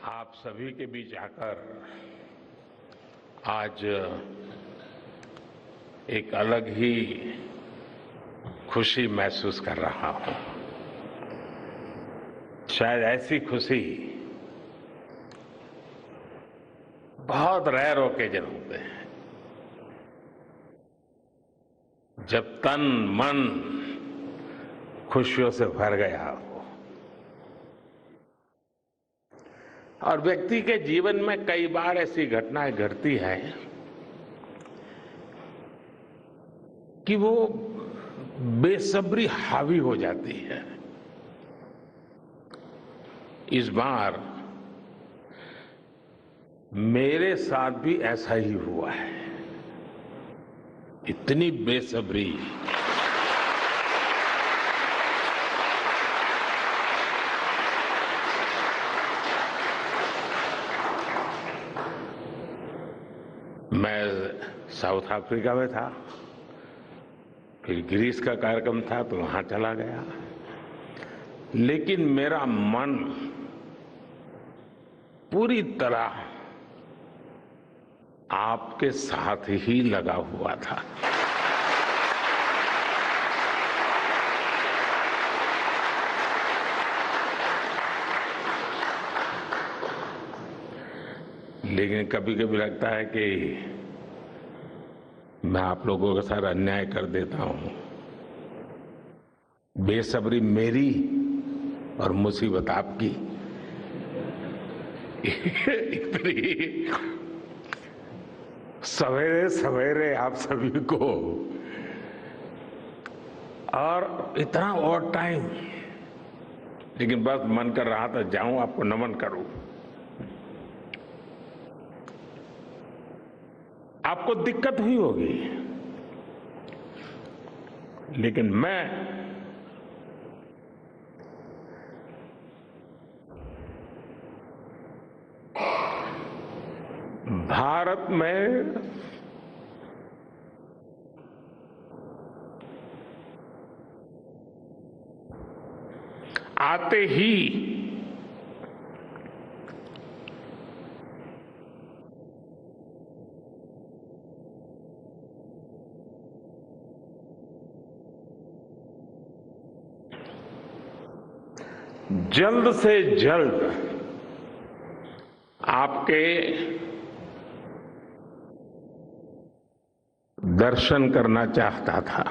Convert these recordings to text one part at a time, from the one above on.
आप सभी के बीच आकर आज एक अलग ही खुशी महसूस कर रहा हूं। शायद ऐसी खुशी बहुत रेयर ओकेजन होते हैं जब तन मन खुशियों से भर गया हो। और व्यक्ति के जीवन में कई बार ऐसी घटनाएं घटती है कि वो बेसब्री हावी हो जाती है। इस बार मेरे साथ भी ऐसा ही हुआ है। इतनी बेसब्री मैं साउथ अफ्रीका में था, फिर ग्रीस का कार्यक्रम था तो वहां चला गया, लेकिन मेरा मन पूरी तरह आपके साथ ही लगा हुआ था। लेकिन कभी कभी लगता है कि मैं आप लोगों के साथ अन्याय कर देता हूं। बेसब्री मेरी और मुसीबत आपकी। इतनी सवेरे सवेरे आप सभी को और इतना और टाइम, लेकिन बस मन कर रहा था जाऊं आपको नमन करूं। आपको दिक्कत हुई होगी, लेकिन मैं भारत में आते ही जल्द से जल्द आपके दर्शन करना चाहता था।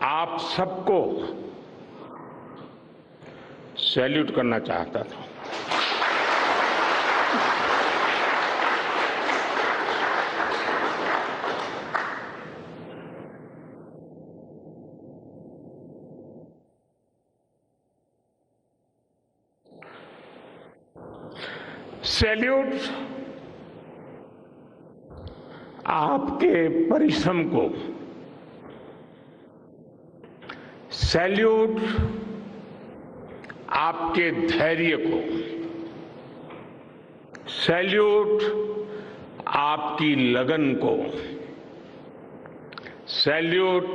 आप सबको सैल्यूट करना चाहता था। सैल्यूट आपके परिश्रम को, सैल्यूट आपके धैर्य को, सैल्यूट आपकी लगन को, सैल्यूट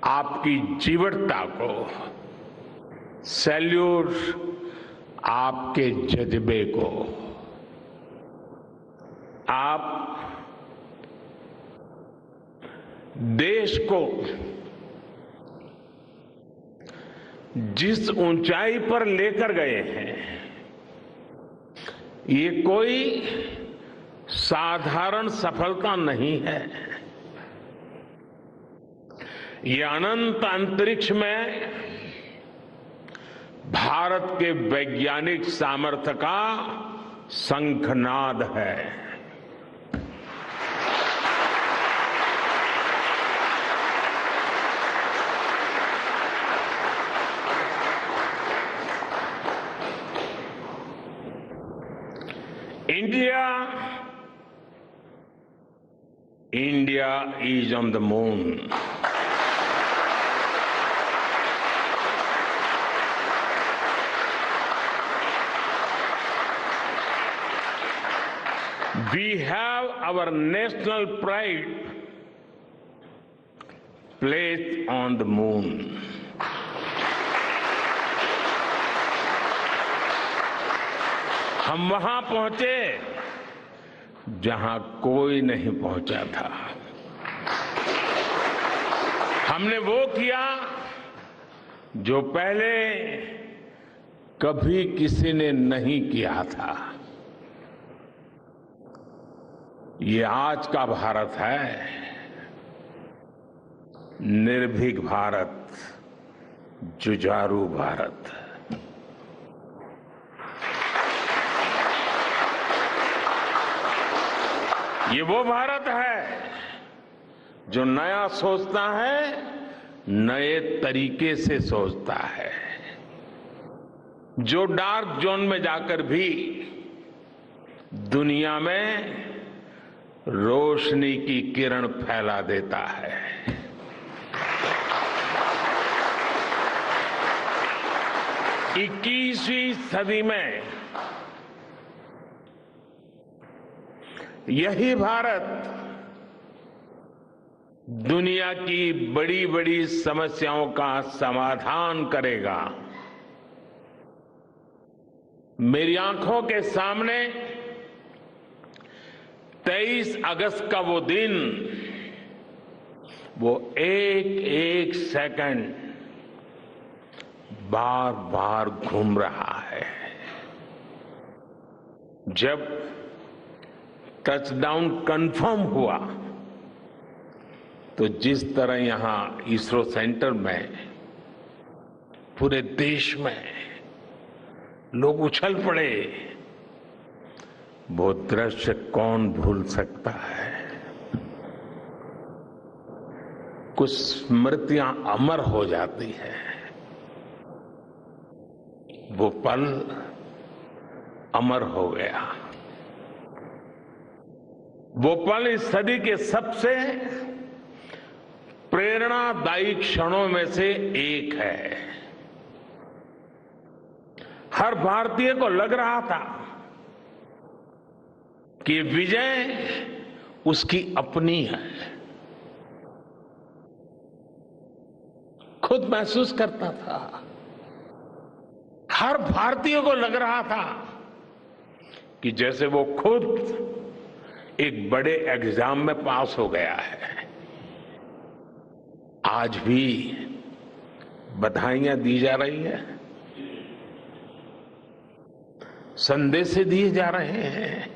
आपकी जीवटता को, सैल्यूट आपके जज्बे को। आप देश को जिस ऊंचाई पर लेकर गए हैं, ये कोई साधारण सफलता नहीं है। ये अनंत अंतरिक्ष में भारत के वैज्ञानिक सामर्थ्य का शंखनाद है। India is on the moon. We have our national pride placed on the moon. हम वहां पहुंचे जहां कोई नहीं पहुंचा था। हमने वो किया जो पहले कभी किसी ने नहीं किया था। ये आज का भारत है, निर्भीक भारत, जुझारू भारत। ये वो भारत है जो नया सोचता है, नए तरीके से सोचता है, जो डार्क जोन में जाकर भी दुनिया में रोशनी की किरण फैला देता है। इक्कीसवीं सदी में यही भारत दुनिया की बड़ी बड़ी समस्याओं का समाधान करेगा। मेरी आंखों के सामने 23 अगस्त का वो दिन, वो एक एक सेकंड बार बार घूम रहा है। जब टचडाउन कंफर्म हुआ तो जिस तरह यहां इसरो सेंटर में पूरे देश में लोग उछल पड़े, वो दृश्य कौन भूल सकता है। कुछ स्मृतियां अमर हो जाती हैं। वो पल अमर हो गया। वो पल इस सदी के सबसे प्रेरणादायी क्षणों में से एक है। हर भारतीय को लग रहा था कि विजय उसकी अपनी है। खुद महसूस करता था। हर भारतीय को लग रहा था कि जैसे वो खुद एक बड़े एग्जाम में पास हो गया है। आज भी बधाइयां दी जा रही है, संदेश दिए जा रहे हैं,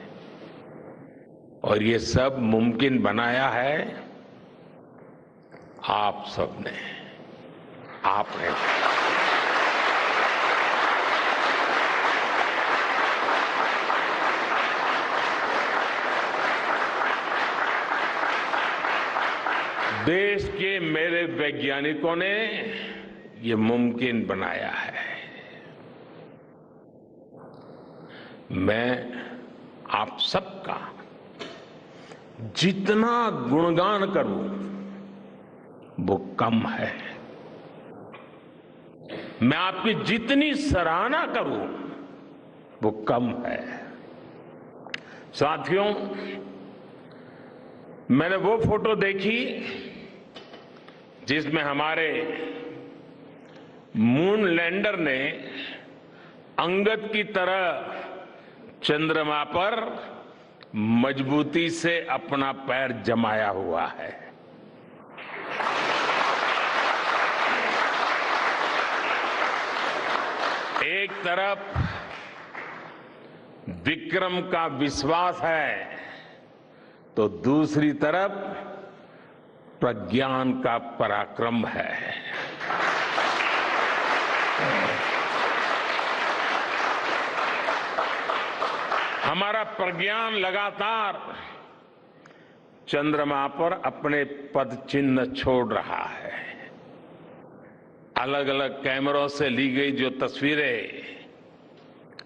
और ये सब मुमकिन बनाया है आप सबने, आपने। देश के मेरे वैज्ञानिकों ने ये मुमकिन बनाया है। मैं आप सबका जितना गुणगान करूं वो कम है। मैं आपकी जितनी सराहना करूं वो कम है। साथियों, मैंने वो फोटो देखी जिसमें हमारे मून लैंडर ने अंगद की तरह चंद्रमा पर मजबूती से अपना पैर जमाया हुआ है। एक तरफ विक्रम का विश्वास है तो दूसरी तरफ प्रज्ञान का पराक्रम है। हमारा प्रज्ञान लगातार चंद्रमा पर अपने पद चिन्ह छोड़ रहा है। अलग अलग कैमरों से ली गई जो तस्वीरें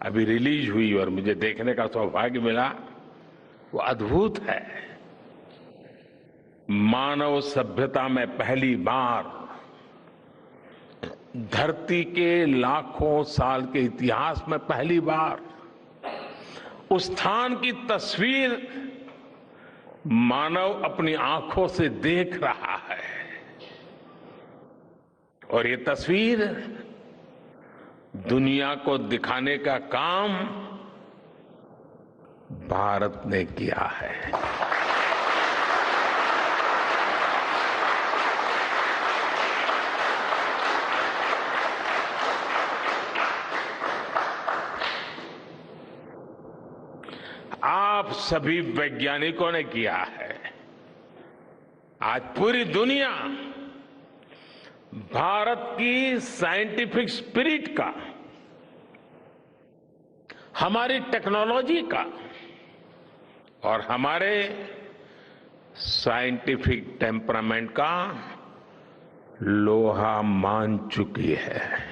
अभी रिलीज हुई और मुझे देखने का सौभाग्य मिला, वो अद्भुत है। मानव सभ्यता में पहली बार धरती के लाखों साल के इतिहास में पहली बार उस स्थान की तस्वीर मानव अपनी आंखों से देख रहा है और ये तस्वीर दुनिया को दिखाने का काम भारत ने किया है। आप सभी वैज्ञानिकों ने किया है। आज पूरी दुनिया भारत की साइंटिफिक स्पिरिट का, हमारी टेक्नोलॉजी का और हमारे साइंटिफिक टेम्परामेंट का लोहा मान चुकी है।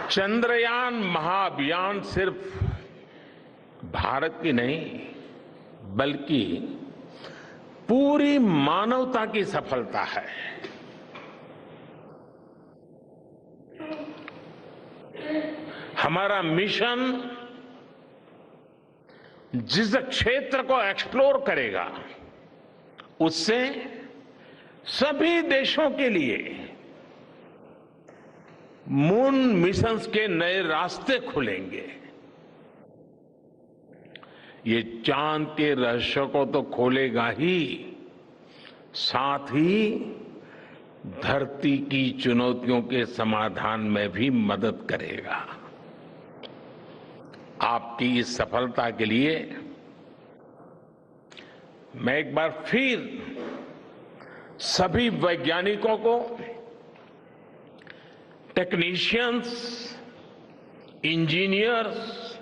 चंद्रयान महाअभियान सिर्फ भारत की नहीं बल्कि पूरी मानवता की सफलता है। हमारा मिशन जिस क्षेत्र को एक्सप्लोर करेगा उससे सभी देशों के लिए मून मिशंस के नए रास्ते खुलेंगे। ये चांद के रहस्य को तो खोलेगा ही, साथ ही धरती की चुनौतियों के समाधान में भी मदद करेगा। आपकी इस सफलता के लिए मैं एक बार फिर सभी वैज्ञानिकों को, टेक्नीशियंस, इंजीनियर्स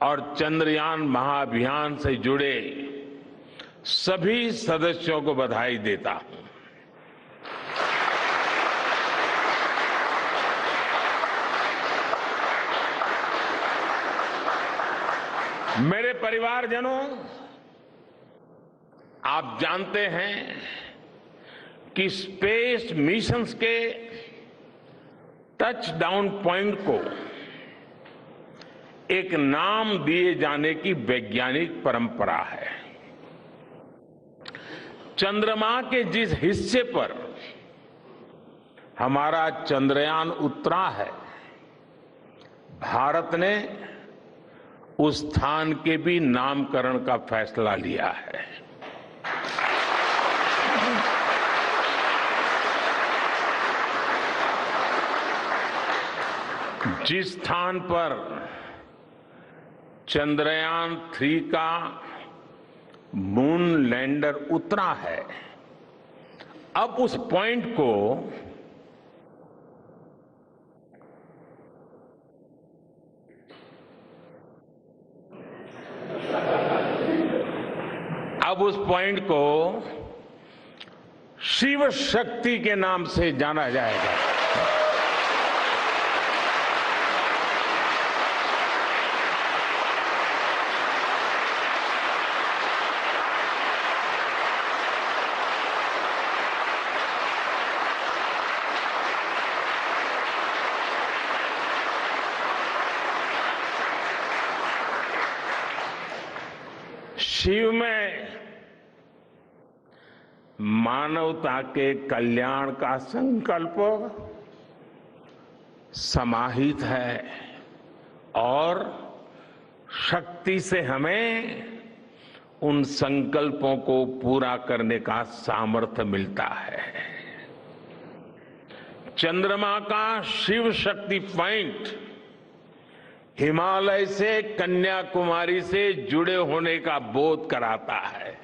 और चंद्रयान महाअभियान से जुड़े सभी सदस्यों को बधाई देता हूं। मेरे परिवारजनों, आप जानते हैं कि स्पेस मिशंस के टच डाउन पॉइंट को एक नाम दिए जाने की वैज्ञानिक परंपरा है। चंद्रमा के जिस हिस्से पर हमारा चंद्रयान उतरा है, भारत ने उस स्थान के भी नामकरण का फैसला लिया है। जिस स्थान पर चंद्रयान 3 का मून लैंडर उतरा है, अब उस पॉइंट को शिव शक्ति के नाम से जाना जाएगा। शिव में मानवता के कल्याण का संकल्प समाहित है और शक्ति से हमें उन संकल्पों को पूरा करने का सामर्थ्य मिलता है। चंद्रमा का शिव शक्ति पॉइंट हिमालय से कन्याकुमारी से जुड़े होने का बोध कराता है।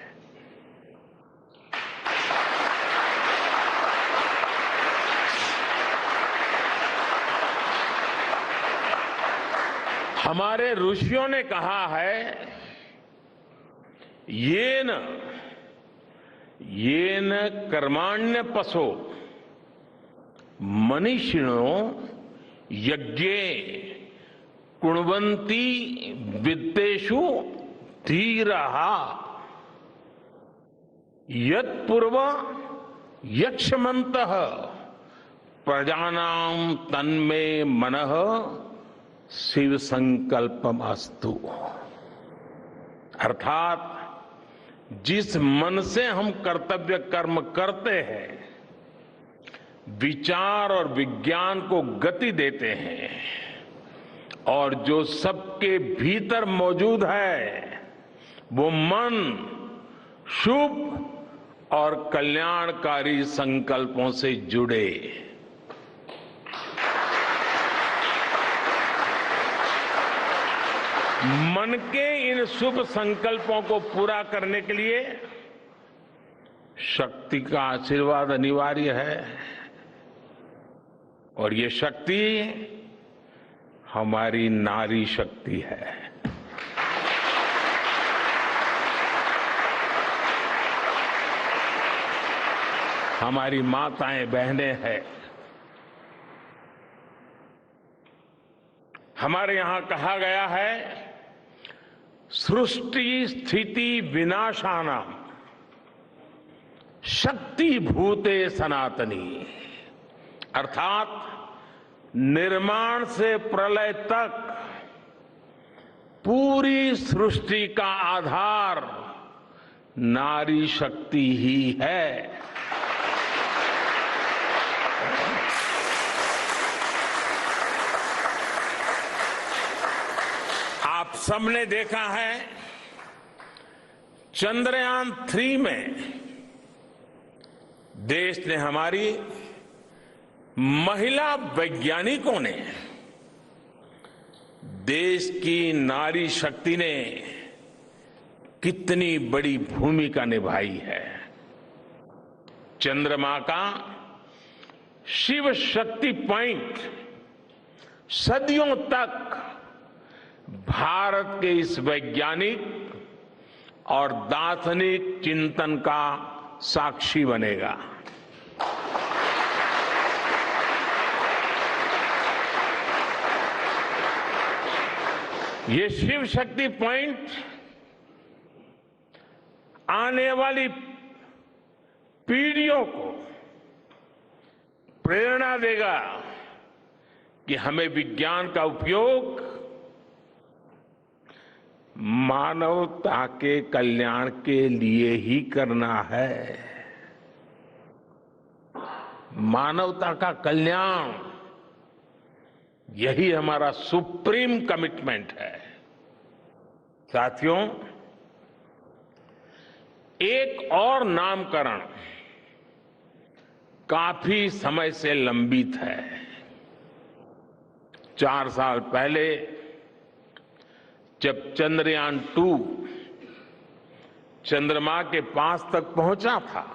हमारे ऋषियों ने कहा है, येन कर्माण्य पशो मनीषिणो यज्ञे कुण्वन्ति वित्तेषु धीरः यत्पूर्व यक्ष्मन्तः प्रजानां तन्मे मनः शिव संकल्पम अस्तु। अर्थात जिस मन से हम कर्तव्य कर्म करते हैं, विचार और विज्ञान को गति देते हैं, और जो सबके भीतर मौजूद है, वो मन शुभ और कल्याणकारी संकल्पों से जुड़े। मन के इन शुभ संकल्पों को पूरा करने के लिए शक्ति का आशीर्वाद अनिवार्य है, और ये शक्ति हमारी नारी शक्ति है। हमारी माताएं बहनें हैं। हमारे यहां कहा गया है, सृष्टि स्थिति विनाशानाम शक्ति भूते सनातनी। अर्थात निर्माण से प्रलय तक पूरी सृष्टि का आधार नारी शक्ति ही है। आप सबने देखा है, चंद्रयान 3 में देश ने, हमारी महिला वैज्ञानिकों ने, देश की नारी शक्ति ने कितनी बड़ी भूमिका निभाई है। चंद्रमा का शिव शक्ति पॉइंट सदियों तक भारत के इस वैज्ञानिक और दार्शनिक चिंतन का साक्षी बनेगा। ये शिव शक्ति पॉइंट आने वाली पीढ़ियों को प्रेरणा देगा कि हमें विज्ञान का उपयोग मानवता के कल्याण के लिए ही करना है। मानवता का कल्याण, यही हमारा सुप्रीम कमिटमेंट है। साथियों, एक और नामकरण काफी समय से लंबित है। 4 साल पहले जब चंद्रयान 2 चंद्रमा के पास तक पहुंचा था,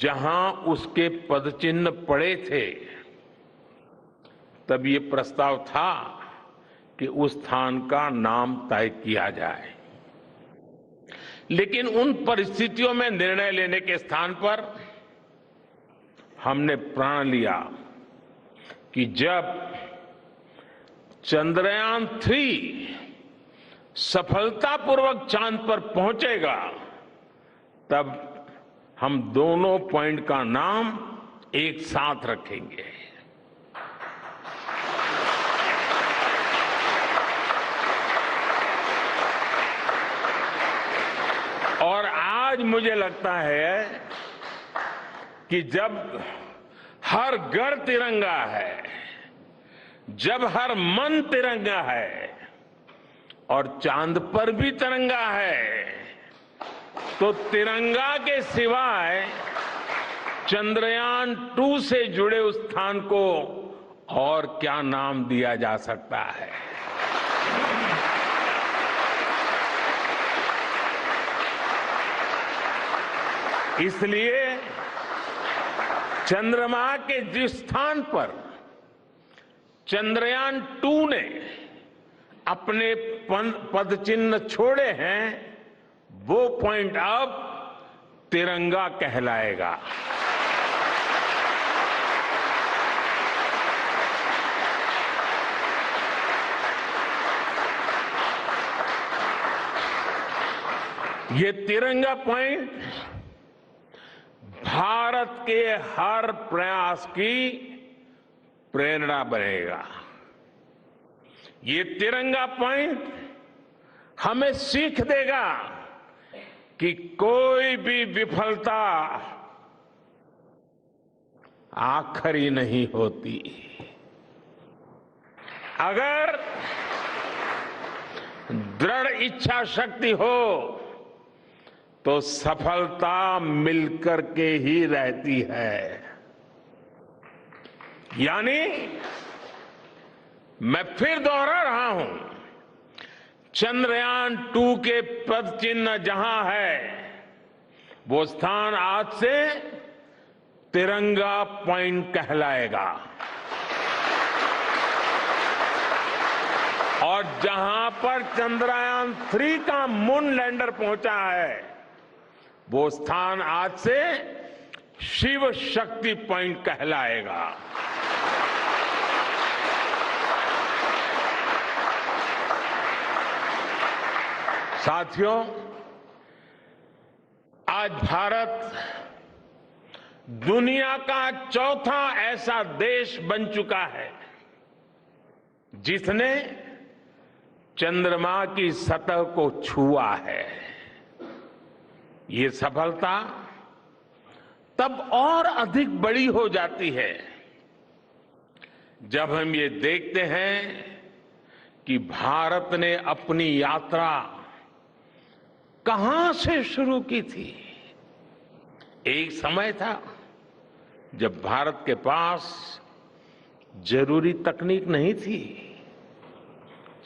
जहां उसके पदचिन्ह पड़े थे, तब ये प्रस्ताव था कि उस स्थान का नाम तय किया जाए। लेकिन उन परिस्थितियों में निर्णय लेने के स्थान पर हमने प्रण लिया कि जब चंद्रयान 3 सफलतापूर्वक चांद पर पहुंचेगा, तब हम दोनों पॉइंट का नाम एक साथ रखेंगे। और आज मुझे लगता है कि जब हर घर तिरंगा है, जब हर मन तिरंगा है और चांद पर भी तिरंगा है, तो तिरंगा के सिवाय चंद्रयान 2 से जुड़े उस स्थान को और क्या नाम दिया जा सकता है। इसलिए चंद्रमा के जिस स्थान पर चंद्रयान 2 ने अपने पदचिन्ह छोड़े हैं, वो पॉइंट अब तिरंगा कहलाएगा। ये तिरंगा पॉइंट भारत के हर प्रयास की प्रेरणा बनेगा। ये तिरंगा पॉइंट हमें सीख देगा कि कोई भी विफलता आखिरी नहीं होती। अगर दृढ़ इच्छा शक्ति हो तो सफलता मिलकर के ही रहती है। यानी मैं फिर दोहरा रहा हूं, चंद्रयान 2 के पद चिन्ह जहां है वो स्थान आज से तिरंगा पॉइंट कहलाएगा। और जहां पर चंद्रयान 3 का मून लैंडर पहुंचा है वो स्थान आज से शिव शक्ति पॉइंट कहलाएगा। साथियों, आज भारत दुनिया का चौथा ऐसा देश बन चुका है जिसने चंद्रमा की सतह को छुआ है। ये सफलता तब और अधिक बड़ी हो जाती है जब हम ये देखते हैं कि भारत ने अपनी यात्रा कहां से शुरू की थी। एक समय था जब भारत के पास जरूरी तकनीक नहीं थी,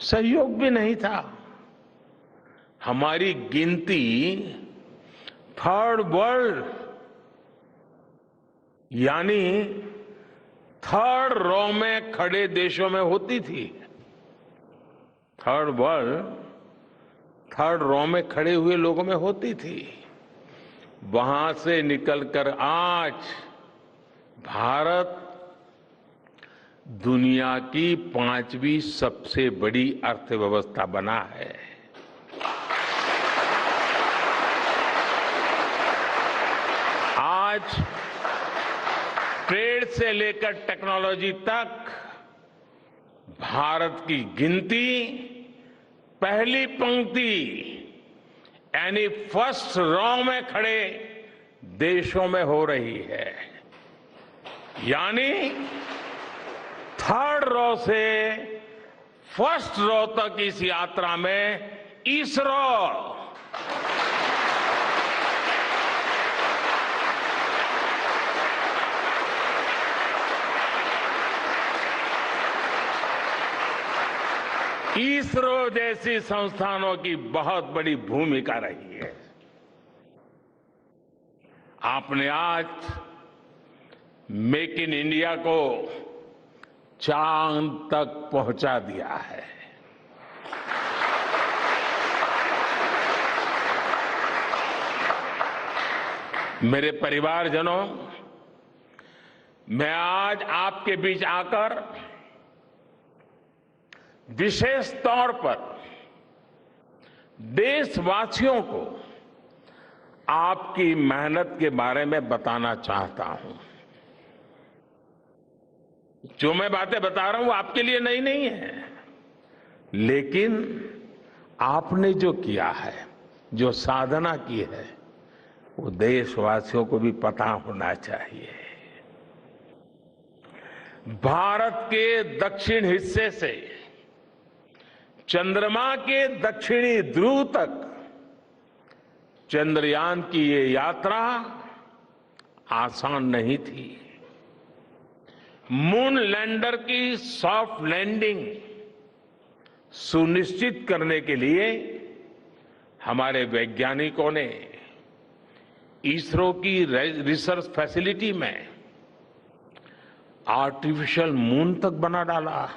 सहयोग भी नहीं था। हमारी गिनती थर्ड वर्ल्ड यानी थर्ड रो में खड़े देशों में होती थी। थर्ड वर्ल्ड थर्ड रो में खड़े हुए लोगों में होती थी। वहां से निकलकर आज भारत दुनिया की 5वीं सबसे बड़ी अर्थव्यवस्था बना है। आज ट्रेड से लेकर टेक्नोलॉजी तक भारत की गिनती पहली पंक्ति यानी फर्स्ट रो में खड़े देशों में हो रही है। यानी थर्ड रो से फर्स्ट रो तक इस यात्रा में इसरो इसरो जैसी संस्थानों की बहुत बड़ी भूमिका रही है। आपने आज मेक इन इंडिया को चांद तक पहुंचा दिया है। मेरे परिवारजनों, मैं आज आपके बीच आकर विशेष तौर पर देशवासियों को आपकी मेहनत के बारे में बताना चाहता हूं। जो मैं बातें बता रहा हूं वो आपके लिए नई नहीं है, लेकिन आपने जो किया है, जो साधना की है, वो देशवासियों को भी पता होना चाहिए। भारत के दक्षिण हिस्से से चंद्रमा के दक्षिणी ध्रुव तक चंद्रयान की ये यात्रा आसान नहीं थी। मून लैंडर की सॉफ्ट लैंडिंग सुनिश्चित करने के लिए हमारे वैज्ञानिकों ने इसरो की रिसर्च फैसिलिटी में आर्टिफिशियल मून तक बना डाला।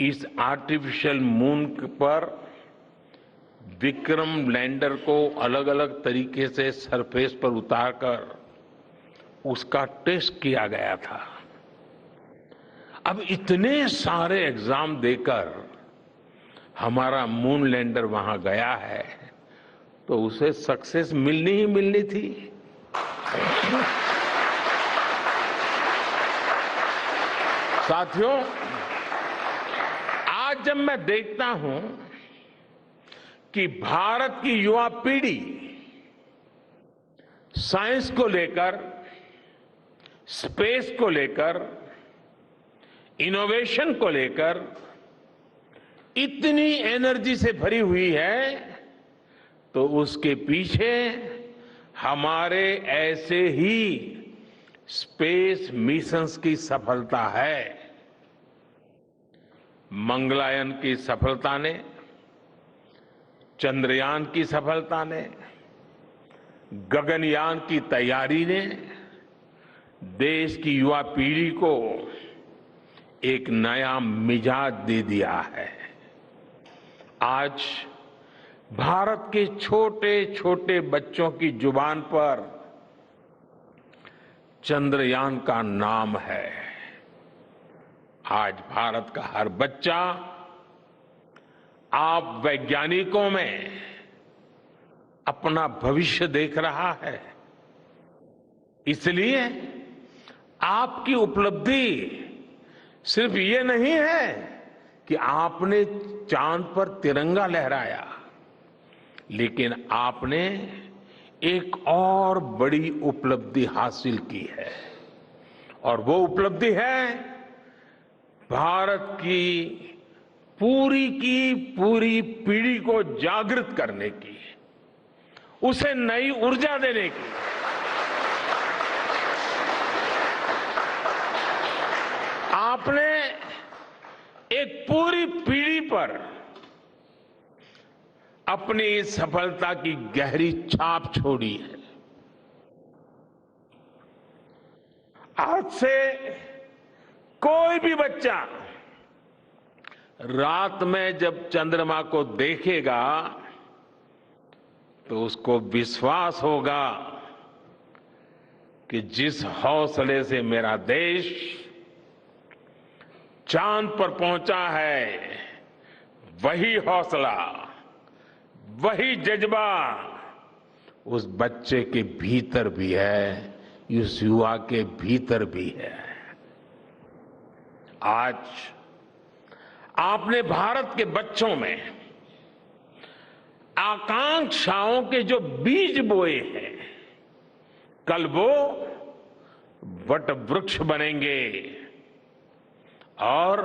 इस आर्टिफिशियल मून पर विक्रम लैंडर को अलग अलग तरीके से सरफेस पर उतारकर उसका टेस्ट किया गया था। अब इतने सारे एग्जाम देकर हमारा मून लैंडर वहां गया है तो उसे सक्सेस मिलनी ही मिलनी थी। साथियों, आज जब मैं देखता हूं कि भारत की युवा पीढ़ी साइंस को लेकर, स्पेस को लेकर, इनोवेशन को लेकर इतनी एनर्जी से भरी हुई है, तो उसके पीछे हमारे ऐसे ही स्पेस मिशंस की सफलता है। मंगलयान की सफलता ने, चंद्रयान की सफलता ने, गगनयान की तैयारी ने देश की युवा पीढ़ी को एक नया मिजाज दे दिया है। आज भारत के छोटे छोटे बच्चों की जुबान पर चंद्रयान का नाम है। आज भारत का हर बच्चा आप वैज्ञानिकों में अपना भविष्य देख रहा है। इसलिए आपकी उपलब्धि सिर्फ ये नहीं है कि आपने चांद पर तिरंगा लहराया, लेकिन आपने एक और बड़ी उपलब्धि हासिल की है, और वो उपलब्धि है भारत की पूरी पीढ़ी को जागृत करने की, उसे नई ऊर्जा देने की। आपने एक पूरी पीढ़ी पर अपनी इस सफलता की गहरी छाप छोड़ी है। आज से कोई भी बच्चा रात में जब चंद्रमा को देखेगा तो उसको विश्वास होगा कि जिस हौसले से मेरा देश चांद पर पहुंचा है, वही हौसला, वही जज्बा उस बच्चे के भीतर भी है, उस युवा के भीतर भी है। आज आपने भारत के बच्चों में आकांक्षाओं के जो बीज बोए हैं, कल वो वट वृक्ष बनेंगे और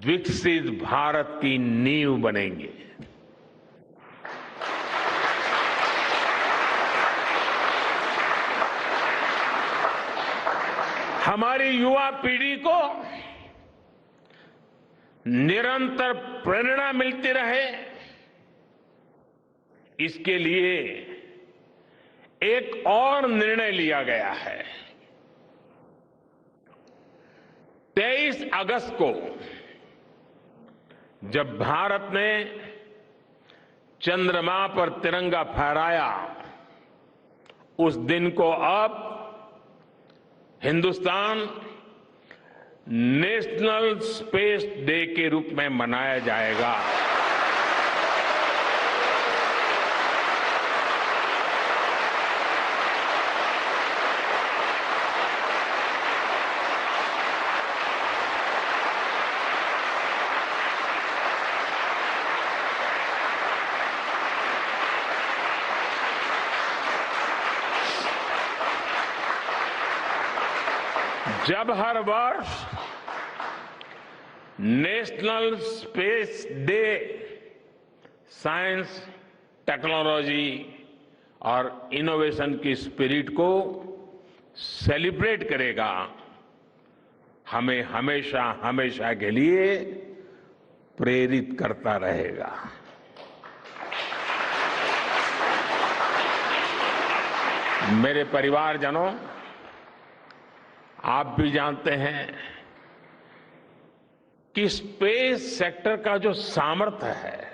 विकसित भारत की नींव बनेंगे। हमारी युवा पीढ़ी को निरंतर प्रेरणा मिलती रहे, इसके लिए एक और निर्णय लिया गया है। 23 अगस्त को जब भारत ने चंद्रमा पर तिरंगा फहराया, उस दिन को अब हिंदुस्तान नेशनल स्पेस डे के रूप में मनाया जाएगा। जब हर वर्ष national space day science, technology और इनोवेशन की स्पिरिट को सेलिब्रेट करेगा, हमें हमेशा हमेशा के लिए प्रेरित करता रहेगा। मेरे परिवारजनों, आप भी जानते हैं कि स्पेस सेक्टर का जो सामर्थ्य है,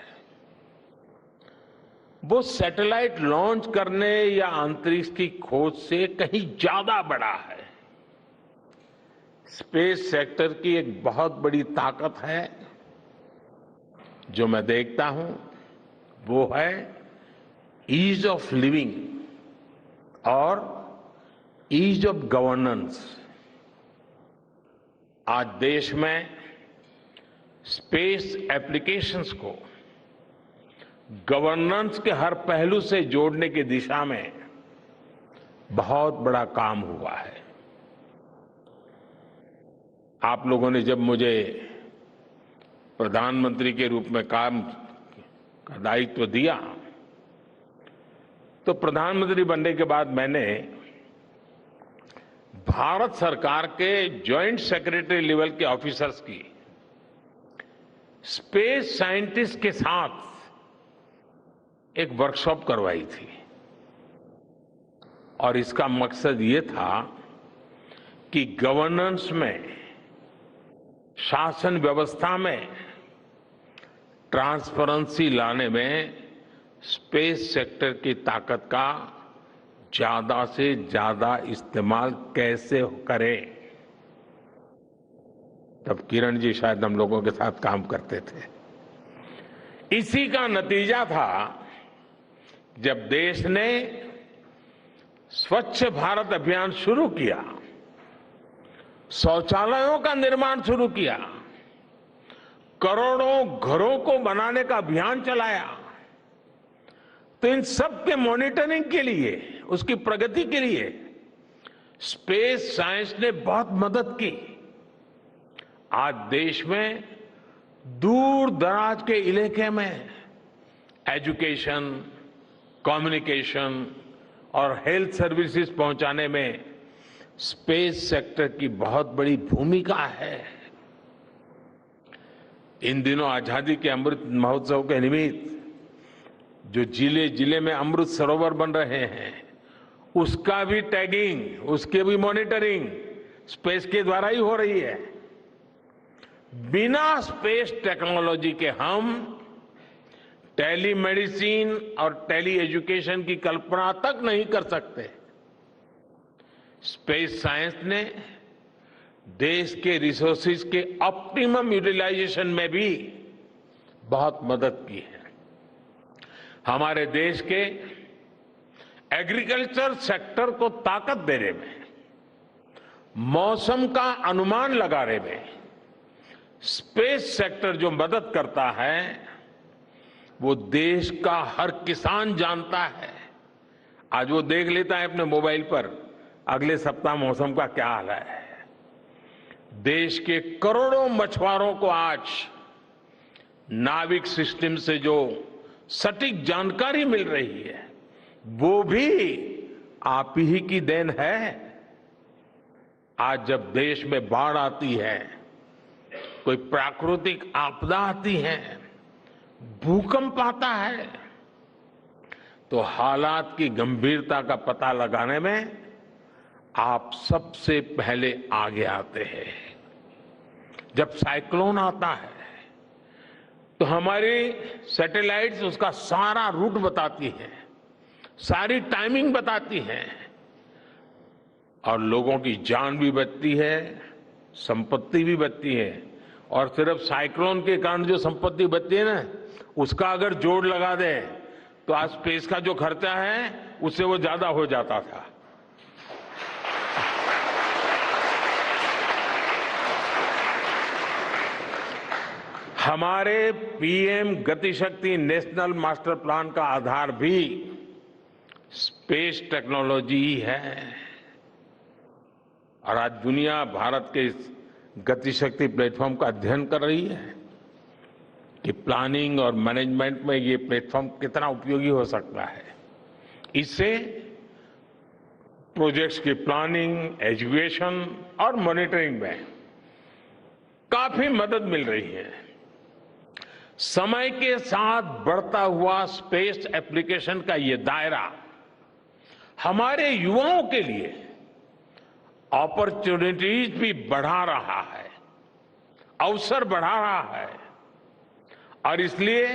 वो सैटेलाइट लॉन्च करने या अंतरिक्ष की खोज से कहीं ज्यादा बड़ा है। स्पेस सेक्टर की एक बहुत बड़ी ताकत है जो मैं देखता हूं, वो है ईज ऑफ लिविंग, और ईज ऑफ गवर्नेंस। आज देश में स्पेस एप्लीकेशंस को गवर्नेंस के हर पहलू से जोड़ने की दिशा में बहुत बड़ा काम हुआ है। आप लोगों ने जब मुझे प्रधानमंत्री के रूप में काम का दायित्व दिया, तो प्रधानमंत्री बनने के बाद मैंने भारत सरकार के जॉइंट सेक्रेटरी लेवल के ऑफिसर्स की स्पेस साइंटिस्ट के साथ एक वर्कशॉप करवाई थी और इसका मकसद ये था कि गवर्नेंस में, शासन व्यवस्था में ट्रांसपेरेंसी लाने में स्पेस सेक्टर की ताकत का ज्यादा से ज्यादा इस्तेमाल कैसे करें। तब किरण जी शायद हम लोगों के साथ काम करते थे। इसी का नतीजा था जब देश ने स्वच्छ भारत अभियान शुरू किया, शौचालयों का निर्माण शुरू किया, करोड़ों घरों को बनाने का अभियान चलाया, तो इन सब के मॉनिटरिंग के लिए, उसकी प्रगति के लिए स्पेस साइंस ने बहुत मदद की। आज देश में दूर दराज के इलाके में एजुकेशन, कम्युनिकेशन और हेल्थ सर्विसेज पहुंचाने में स्पेस सेक्टर की बहुत बड़ी भूमिका है। इन दिनों आजादी के अमृत महोत्सव के निमित्त जो जिले जिले में अमृत सरोवर बन रहे हैं, उसका भी टैगिंग, उसके भी मॉनिटरिंग स्पेस के द्वारा ही हो रही है। बिना स्पेस टेक्नोलॉजी के हम टेलीमेडिसिन और टेली एजुकेशन की कल्पना तक नहीं कर सकते। स्पेस साइंस ने देश के रिसोर्सेज के ऑप्टिमम यूटिलाइजेशन में भी बहुत मदद की है। हमारे देश के एग्रीकल्चर सेक्टर को ताकत देने में, मौसम का अनुमान लगाने में स्पेस सेक्टर जो मदद करता है, वो देश का हर किसान जानता है। आज वो देख लेता है अपने मोबाइल पर अगले सप्ताह मौसम का क्या हाल है। देश के करोड़ों मछुआरों को आज नाविक सिस्टम से जो सटीक जानकारी मिल रही है, वो भी आप ही की देन है। आज जब देश में बाढ़ आती है, कोई प्राकृतिक आपदा आती है, भूकंप आता है, तो हालात की गंभीरता का पता लगाने में आप सबसे पहले आगे आते हैं। जब साइक्लोन आता है तो हमारी सैटेलाइट्स उसका सारा रूट बताती है, सारी टाइमिंग बताती है और लोगों की जान भी बचती है, संपत्ति भी बचती है। और सिर्फ साइक्लोन के कारण जो संपत्ति बचती है ना, उसका अगर जोड़ लगा दें तो आज स्पेस का जो खर्चा है उससे वो ज्यादा हो जाता था। हमारे PM GatiShakti national master plan का आधार भी स्पेस टेक्नोलॉजी ही है। और आज दुनिया भारत के इस गतिशक्ति प्लेटफॉर्म का अध्ययन कर रही है कि प्लानिंग और मैनेजमेंट में ये प्लेटफॉर्म कितना उपयोगी हो सकता है। इससे प्रोजेक्ट्स की प्लानिंग, एजुकेशन और मॉनिटरिंग में काफी मदद मिल रही है। समय के साथ बढ़ता हुआ स्पेस एप्लीकेशन का ये दायरा हमारे युवाओं के लिए अपॉर्चुनिटीज भी बढ़ा रहा है, अवसर बढ़ा रहा है। और इसलिए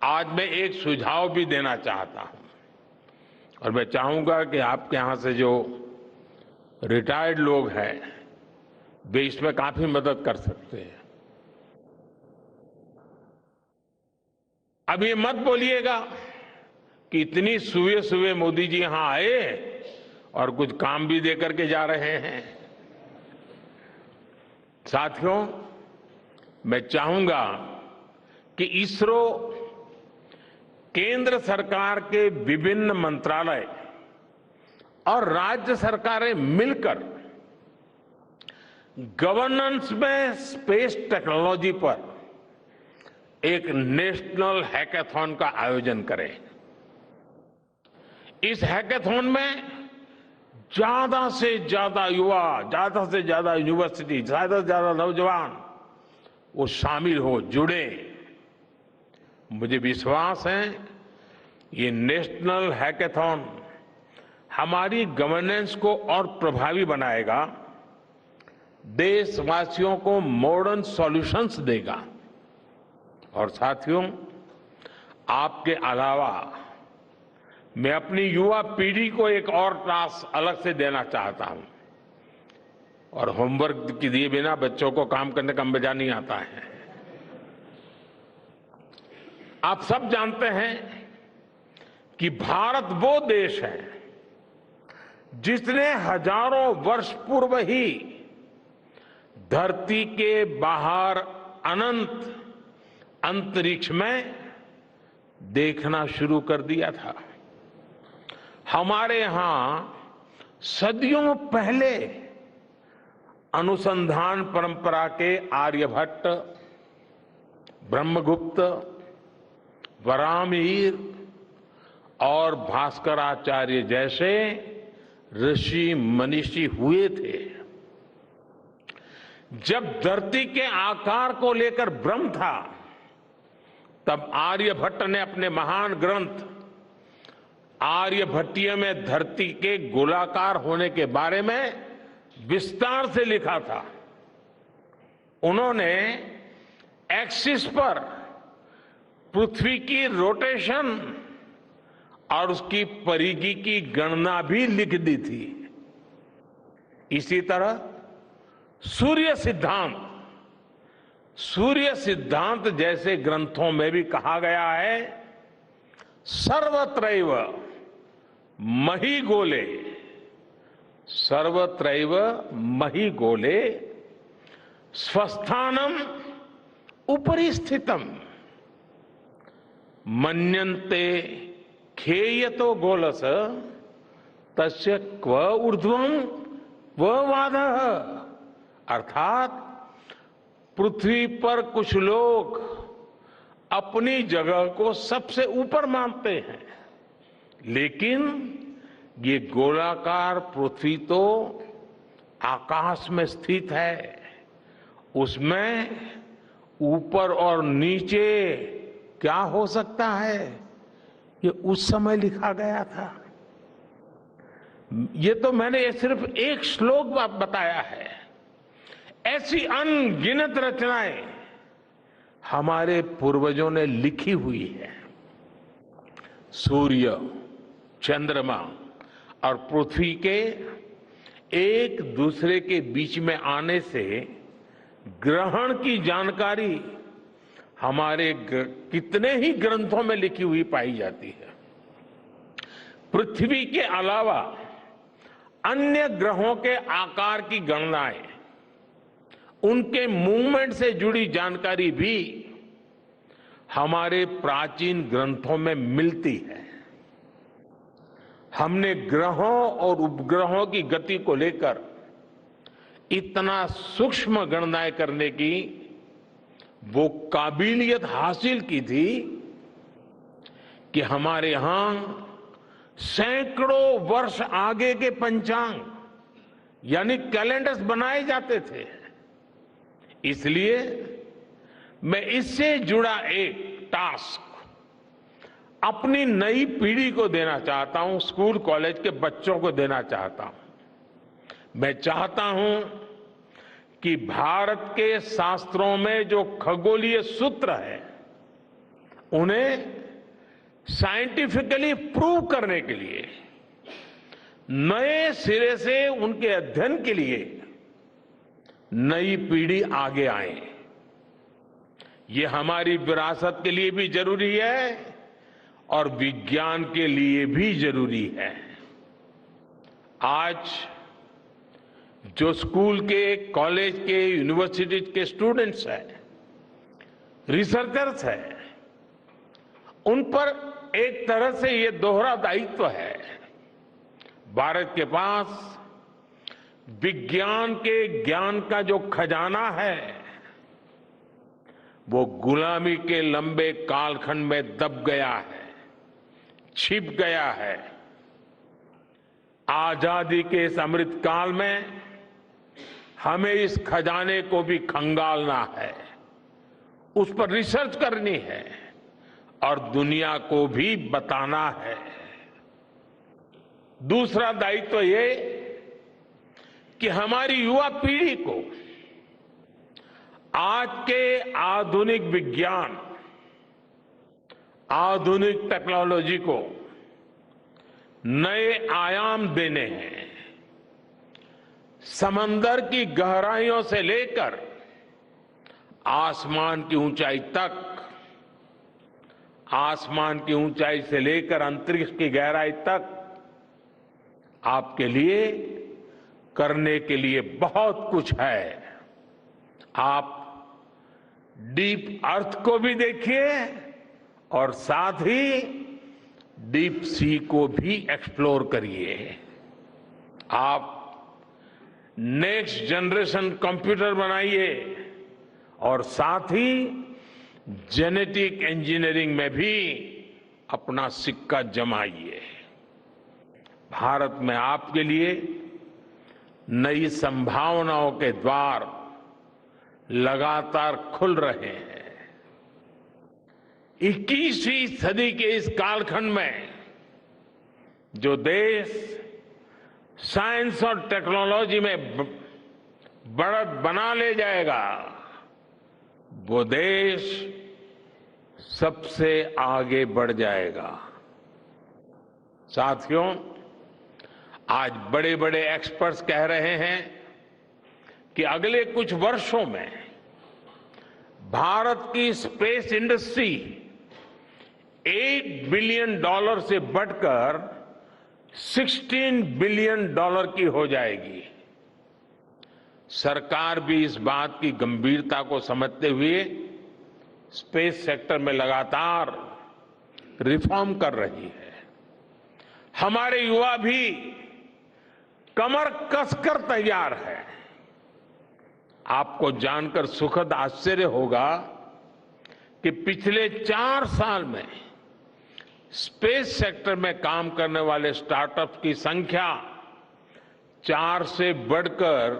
आज मैं एक सुझाव भी देना चाहता हूं और मैं चाहूंगा कि आपके यहां से जो रिटायर्ड लोग हैं, वे इसमें काफी मदद कर सकते हैं। अब ये मत बोलिएगा कि इतनी सुबह सुबह मोदी जी यहां आए और कुछ काम भी दे करके जा रहे हैं। साथियों, मैं चाहूंगा कि इसरो केंद्र सरकार के विभिन्न मंत्रालय और राज्य सरकारें मिलकर गवर्नेंस में स्पेस टेक्नोलॉजी पर एक नेशनल हैकाथॉन का आयोजन करें। इस हैकाथॉन में ज्यादा से ज्यादा युवा, ज्यादा से ज्यादा यूनिवर्सिटी, ज्यादा से ज्यादा नौजवान वो शामिल हो, जुड़े। मुझे विश्वास है ये नेशनल हैकाथॉन हमारी गवर्नेंस को और प्रभावी बनाएगा, देशवासियों को मॉडर्न सॉल्यूशंस देगा। और साथियों, आपके अलावा मैं अपनी युवा पीढ़ी को एक और टास्क अलग से देना चाहता हूं। और होमवर्क के दिए बिना बच्चों को काम करने का मजा नहीं आता है। आप सब जानते हैं कि भारत वो देश है जिसने हजारों वर्ष पूर्व ही धरती के बाहर अनंत अंतरिक्ष में देखना शुरू कर दिया था। हमारे यहां सदियों पहले अनुसंधान परंपरा के आर्यभट्ट, ब्रह्मगुप्त, वराहमिहिर और भास्कराचार्य जैसे ऋषि मनीषी हुए थे। जब धरती के आकार को लेकर भ्रम था, तब आर्यभट्ट ने अपने महान ग्रंथ आर्यभट्टीय में धरती के गोलाकार होने के बारे में विस्तार से लिखा था। उन्होंने एक्सिस पर पृथ्वी की रोटेशन और उसकी परिधि की गणना भी लिख दी थी। इसी तरह सूर्य सिद्धांत जैसे ग्रंथों में भी कहा गया है, सर्वत्रैव महिगोले, सर्वत्रैव महिगोले स्वस्थानम उपरि स्थितम मन्यन्ते खेयतो गोलस तस्य क्व ऊर्ध्वम क्व वादः। अर्थात पृथ्वी पर कुछ लोग अपनी जगह को सबसे ऊपर मानते हैं, लेकिन ये गोलाकार पृथ्वी तो आकाश में स्थित है, उसमें ऊपर और नीचे क्या हो सकता है, ये उस समय लिखा गया था। ये तो मैंने सिर्फ एक श्लोक बताया है। ऐसी अनगिनत रचनाएं हमारे पूर्वजों ने लिखी हुई है। सूर्य, चंद्रमा और पृथ्वी के एक दूसरे के बीच में आने से ग्रहण की जानकारी हमारे कितने ही ग्रंथों में लिखी हुई पाई जाती है। पृथ्वी के अलावा अन्य ग्रहों के आकार की गणनाएं, उनके मूवमेंट से जुड़ी जानकारी भी हमारे प्राचीन ग्रंथों में मिलती है। हमने ग्रहों और उपग्रहों की गति को लेकर इतना सूक्ष्म गणनाएं करने की वो काबिलियत हासिल की थी कि हमारे यहां सैकड़ों वर्ष आगे के पंचांग यानी कैलेंडर्स बनाए जाते थे। इसलिए मैं इससे जुड़ा एक टास्क अपनी नई पीढ़ी को देना चाहता हूं, स्कूल कॉलेज के बच्चों को देना चाहता हूं। मैं चाहता हूं कि भारत के शास्त्रों में जो खगोलीय सूत्र है, उन्हें साइंटिफिकली प्रूव करने के लिए, नए सिरे से उनके अध्ययन के लिए नई पीढ़ी आगे आए। ये हमारी विरासत के लिए भी जरूरी है और विज्ञान के लिए भी जरूरी है। आज जो स्कूल के, कॉलेज के, यूनिवर्सिटी के स्टूडेंट्स हैं, रिसर्चर्स हैं, उन पर एक तरह से ये दोहरा दायित्व है। भारत के पास विज्ञान के ज्ञान का जो खजाना है वो गुलामी के लंबे कालखंड में दब गया है, छिप गया है। आजादी के इस अमृत काल में हमें इस खजाने को भी खंगालना है, उस पर रिसर्च करनी है और दुनिया को भी बताना है। दूसरा दायित्व ये कि हमारी युवा पीढ़ी को आज के आधुनिक विज्ञान, आधुनिक टेक्नोलॉजी को नए आयाम देने हैं। समंदर की गहराइयों से लेकर आसमान की ऊंचाई तक, आसमान की ऊंचाई से लेकर अंतरिक्ष की गहराई तक आपके लिए, करने के लिए बहुत कुछ है। आप डीप अर्थ को भी देखिए और साथ ही डीप सी को भी एक्सप्लोर करिए। आप नेक्स्ट जनरेशन कंप्यूटर बनाइए और साथ ही जेनेटिक इंजीनियरिंग में भी अपना सिक्का जमाइए। भारत में आपके लिए नई संभावनाओं के द्वार लगातार खुल रहे हैं। 21वीं सदी के इस कालखंड में जो देश साइंस और टेक्नोलॉजी में बढ़त बना ले जाएगा, वो देश सबसे आगे बढ़ जाएगा। साथियों, आज बड़े बड़े एक्सपर्ट्स कह रहे हैं कि अगले कुछ वर्षों में भारत की स्पेस इंडस्ट्री $8 बिलियन से बढ़कर $16 बिलियन की हो जाएगी। सरकार भी इस बात की गंभीरता को समझते हुए स्पेस सेक्टर में लगातार रिफॉर्म कर रही है। हमारे युवा भी कमर कसकर तैयार है। आपको जानकर सुखद आश्चर्य होगा कि पिछले 4 साल में स्पेस सेक्टर में काम करने वाले स्टार्टअप्स की संख्या 4 से बढ़कर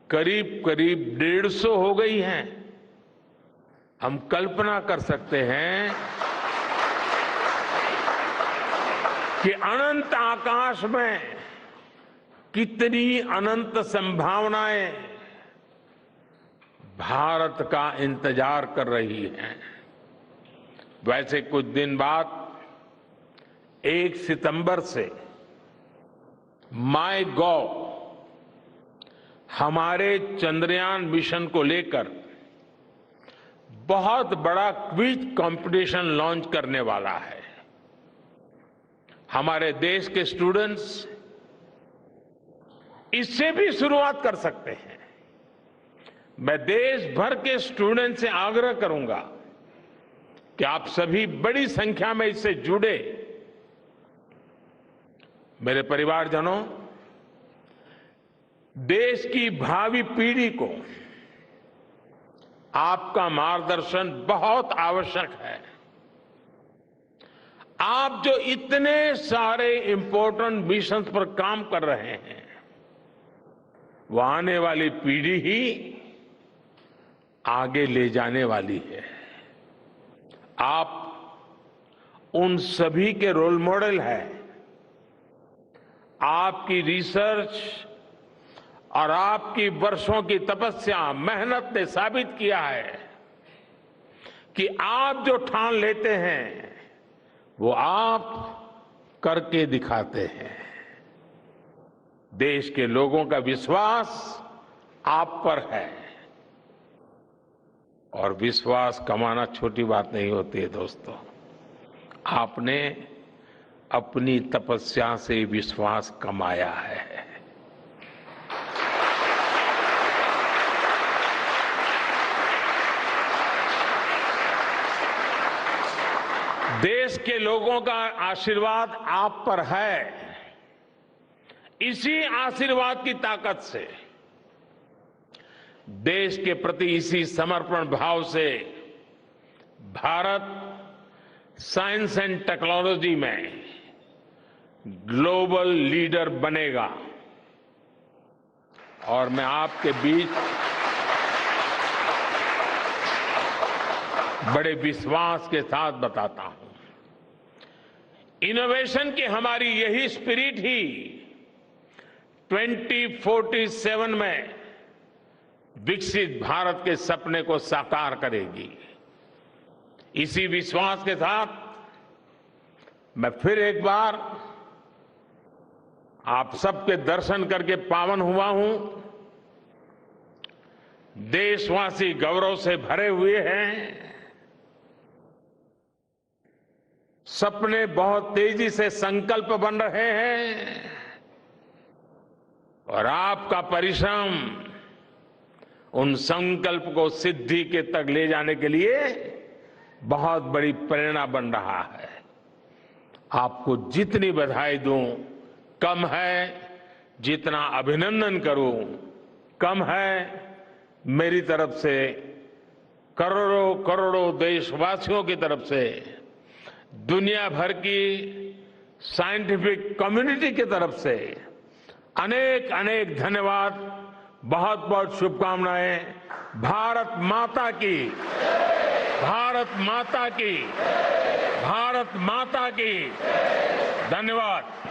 करीब करीब 150 हो गई है। हम कल्पना कर सकते हैं कि अनंत आकाश में कितनी अनंत संभावनाएं भारत का इंतजार कर रही हैं। वैसे कुछ दिन बाद 1 सितंबर से माईगॉव हमारे चंद्रयान मिशन को लेकर बहुत बड़ा क्विज कंपटीशन लॉन्च करने वाला है। हमारे देश के स्टूडेंट्स इससे भी शुरुआत कर सकते हैं। मैं देश भर के स्टूडेंट से आग्रह करूंगा कि आप सभी बड़ी संख्या में इससे जुड़े। मेरे परिवारजनों, देश की भावी पीढ़ी को आपका मार्गदर्शन बहुत आवश्यक है। आप जो इतने सारे इंपॉर्टेंट मिशंस पर काम कर रहे हैं, वो आने वाली पीढ़ी ही आगे ले जाने वाली है। आप उन सभी के रोल मॉडल हैं। आपकी रिसर्च और आपकी वर्षों की तपस्या, मेहनत ने साबित किया है कि आप जो ठान लेते हैं वो आप करके दिखाते हैं। देश के लोगों का विश्वास आप पर है और विश्वास कमाना छोटी बात नहीं होती है दोस्तों। आपने अपनी तपस्या से विश्वास कमाया है। देश के लोगों का आशीर्वाद आप पर है। इसी आशीर्वाद की ताकत से, देश के प्रति इसी समर्पण भाव से भारत साइंस एंड टेक्नोलॉजी में ग्लोबल लीडर बनेगा। और मैं आपके बीच बड़े विश्वास के साथ बताता हूं, इनोवेशन की हमारी यही स्पिरिट ही 2047 में विकसित भारत के सपने को साकार करेगी। इसी विश्वास के साथ मैं फिर एक बार आप सबके दर्शन करके पावन हुआ हूं। देशवासी गौरव से भरे हुए हैं। सपने बहुत तेजी से संकल्प बन रहे हैं और आपका परिश्रम उन संकल्प को सिद्धि के तक ले जाने के लिए बहुत बड़ी प्रेरणा बन रहा है। आपको जितनी बधाई दूं कम है, जितना अभिनंदन करूं कम है। मेरी तरफ से करोड़ों करोड़ों देशवासियों की तरफ से, दुनिया भर की साइंटिफिक कम्युनिटी की तरफ से अनेक अनेक धन्यवाद, बहुत बहुत शुभकामनाएं। भारत माता की, भारत माता की, भारत माता की। धन्यवाद।